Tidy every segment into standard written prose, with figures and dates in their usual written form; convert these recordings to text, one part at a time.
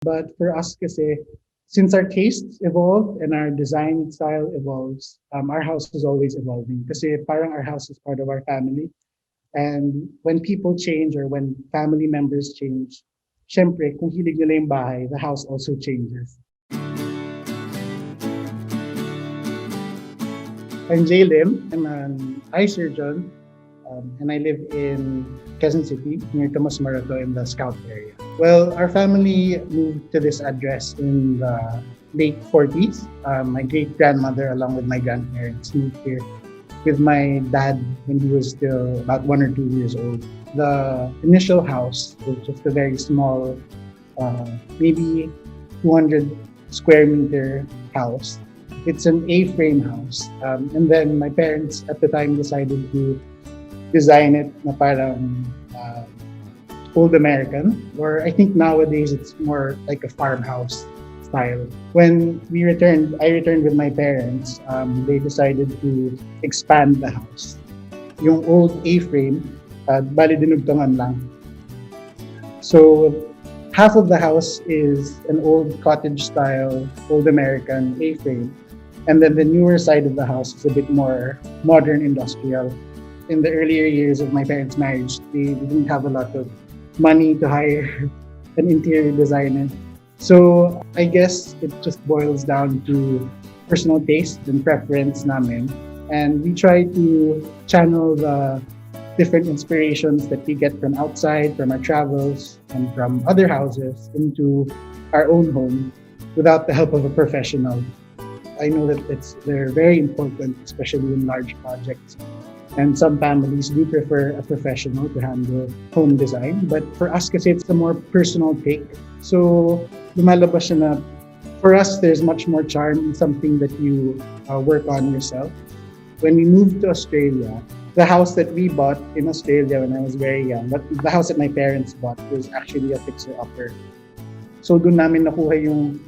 But for us kasi, since our tastes evolve and our design style evolves, our house is always evolving. Kasi parang our house is part of our family. And when people change or when family members change, syempre, kung hilig nila yung bahay, the house also changes. I'm Jay Lim. I'm an eye surgeon, and I live in Quezon City, near Tomas Morato in the Scout area. Well, our family moved to this address in the late 40s. My great-grandmother, along with my grandparents, moved here with my dad when he was still about 1 or 2 years old. The initial house was just a very small, maybe 200 square meter house. It's an A-frame house. And then my parents at the time decided to design it na parang old American, or I think nowadays it's more like a farmhouse style. When I returned with my parents, they decided to expand the house. Yung old A-frame, bali dinugtungan lang. So half of the house is an old cottage style, old American A-frame. And then the newer side of the house is a bit more modern industrial. In the earlier years of my parents' marriage, they didn't have a lot of money to hire an interior designer. So I guess it just boils down to personal taste and preference namin. And we try to channel the different inspirations that we get from outside, from our travels, and from other houses into our own home without the help of a professional. I know that they're very important, especially in large projects. And some families do prefer a professional to handle home design. But for us, kasi it's a more personal take. So, lumalabas siya na for us, there's much more charm in something that you work on yourself. When we moved to Australia, the house that we bought in Australia when I was very young, but the house that my parents bought was actually a fixer-upper. So, doon namin nakuha yung,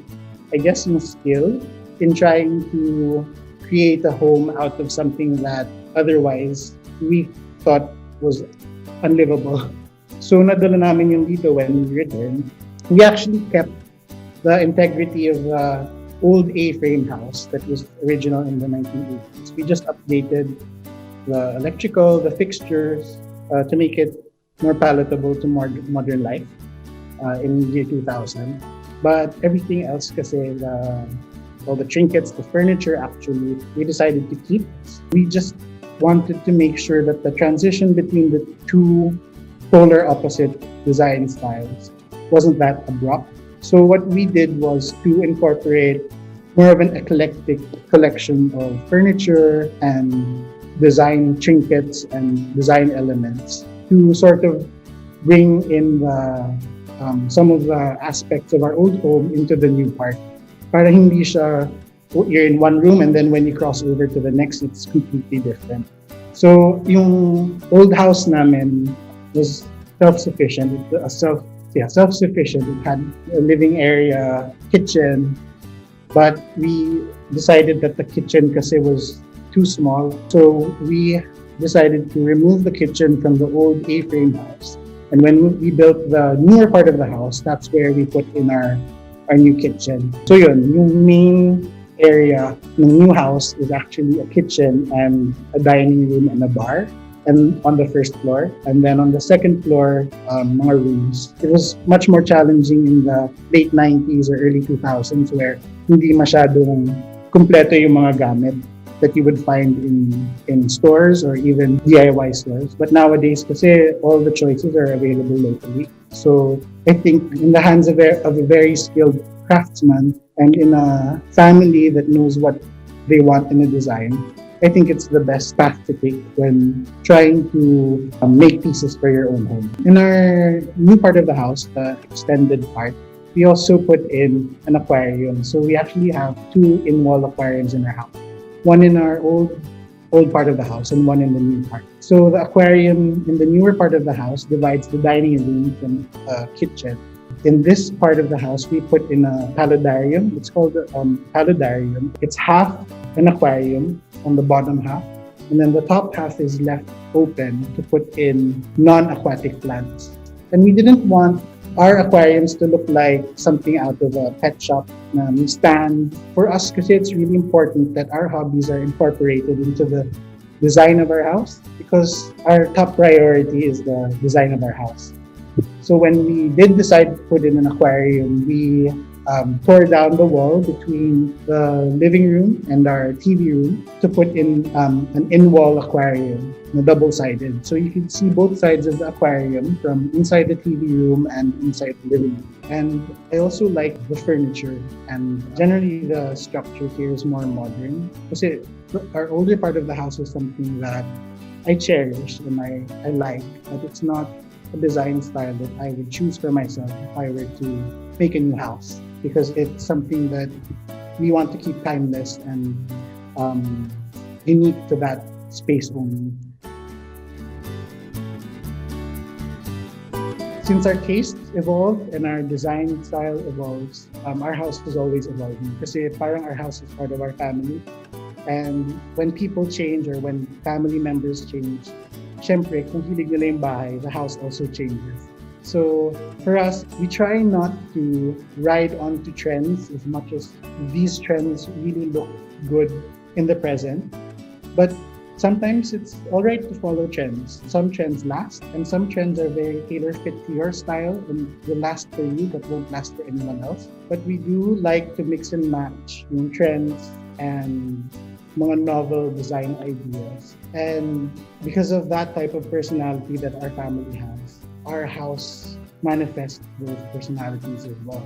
I guess, yung skill in trying to create a home out of something that otherwise we thought was unlivable. So nadala namin yung dito when we returned. We actually kept the integrity of the old A-frame house that was original in the 1980s. We just updated the electrical, the fixtures to make it more palatable to modern life in the year 2000. But everything else kasi all the trinkets, the furniture actually, we decided to keep. We just wanted to make sure that the transition between the two polar opposite design styles wasn't that abrupt. So what we did was to incorporate more of an eclectic collection of furniture and design trinkets and design elements to sort of bring in some of the aspects of our old home into the new part. Para hindi siya, you're in one room and then when you cross over to the next, it's completely different. So, yung old house namin was self-sufficient. Self-sufficient. It had a living area, kitchen, but we decided that the kitchen kasi was too small. So, we decided to remove the kitchen from the old A-frame house. And when we built the newer part of the house, that's where we put in our new kitchen. So yun, yung main area ng new house is actually a kitchen and a dining room and a bar, and on the first floor. And then on the second floor, mga rooms. It was much more challenging in the late 90s or early 2000s where hindi masyadong kumpleto yung mga gamit that you would find in stores or even DIY stores. But nowadays, kasi all the choices are available locally. So I think in the hands of a very skilled craftsman and in a family that knows what they want in a design, I think it's the best path to take when trying to make pieces for your own home. In our new part of the house, the extended part, we also put in an aquarium. So we actually have 2 in-wall aquariums in our house. One in our old part of the house and one in the new part. So the aquarium in the newer part of the house divides the dining room from the kitchen. In this part of the house, we put in a paludarium. It's called a paludarium. It's half an aquarium on the bottom half, and then the top half is left open to put in non-aquatic plants. And we didn't want our aquariums to look like something out of a pet shop stand. For us, because it's really important that our hobbies are incorporated into the design of our house, because our top priority is the design of our house. So when we did decide to put in an aquarium, we tore down the wall between the living room and our TV room to put in an in-wall aquarium, double-sided. So you can see both sides of the aquarium from inside the TV room and inside the living room. And I also like the furniture, and generally the structure here is more modern. Kasi our older part of the house is something that I cherish and I like, but it's not a design style that I would choose for myself if I were to make a new house, because it's something that we want to keep timeless and unique to that space only. Since our tastes evolve and our design style evolves, our house is always evolving. Kasi parang our house is part of our family. And when people change or when family members change, syempre, kung hilig nila yung bahay, the house also changes. So for us, we try not to ride onto trends as much as these trends really look good in the present. But sometimes it's all right to follow trends. Some trends last, and some trends are very tailor-fit to your style and will last for you but won't last for anyone else. But we do like to mix and match yung trends and mga novel design ideas. And because of that type of personality that our family has, our house manifests those personalities as well.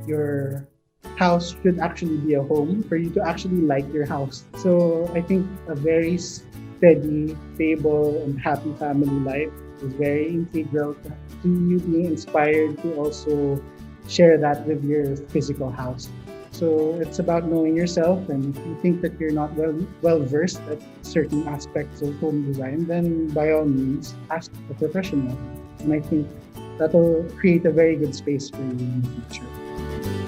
Your house should actually be a home for you to actually like your house. So I think a very steady, stable, and happy family life is very integral to you being inspired to also share that with your physical house. So it's about knowing yourself, and if you think that you're not well versed at certain aspects of home design, then by all means ask a professional. And I think that will create a very good space for you in the future.